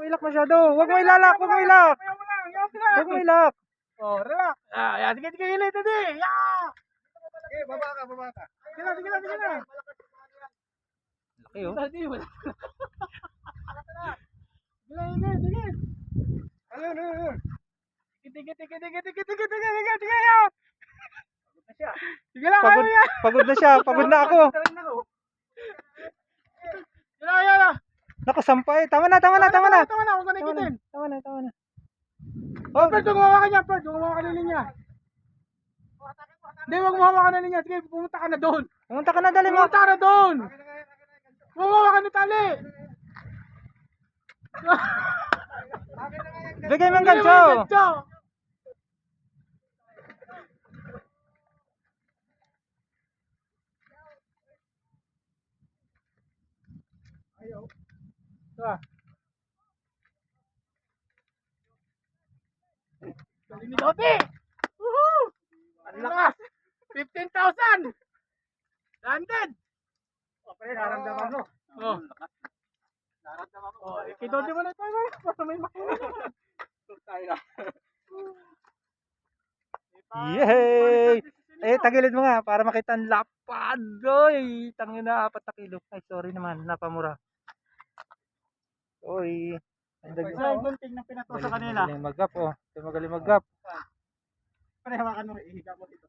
ilak masyado. Huwag mo ilalak, huwag mo ilak. Huwag mo ilak. Oh, relax. Sige, sige, hilit, hindi. Yeah! Okay, baba ka, baba ka. Sige na, sige na, sige na. Laki oh. Sige, wala. Sige, sige, sige. Ayun, ayun. Sige, sige, sige, sige, sige, sige, sige, sige, yeah! Sige lang, Pagod, ayaw yan. pagod na siya, pagod na ako. Sige lang, ayaw na. Naku, sampay. Tama na, tama na, tama na. Tama na, huwag ka na Tama na, ikitin. tama na, tama na. Oh, Ferd, huwag mawakan niya, Ferd. Huwag mawakan na niya. Hindi, huwag mawakan na niya. Sige, pumunta ka na doon. Pumunta ka na, dali mo. Pumunta ka na doon. Huwag mawakan na tali. Bigay mo ang gancho. Galing ni Doti! Woohoo! Ang lakas! 15,000! Landed! Oh, pre, naramdaman mo. Oh. Naramdaman mo. Oh, kay Doti mo na tayo. Para may makina. Tayo na. Yay! Eh, tagilid mo nga para makita ang lapad. Oy, tangin na 4 na kilo. Ay, sorry naman, napamura. Oy. Ang Isa yung gunting na pinato sa kanila. Magaling mag-gap, oh. Magaling mag-gap. Pre, hawakan mo. Ihiga mo dito.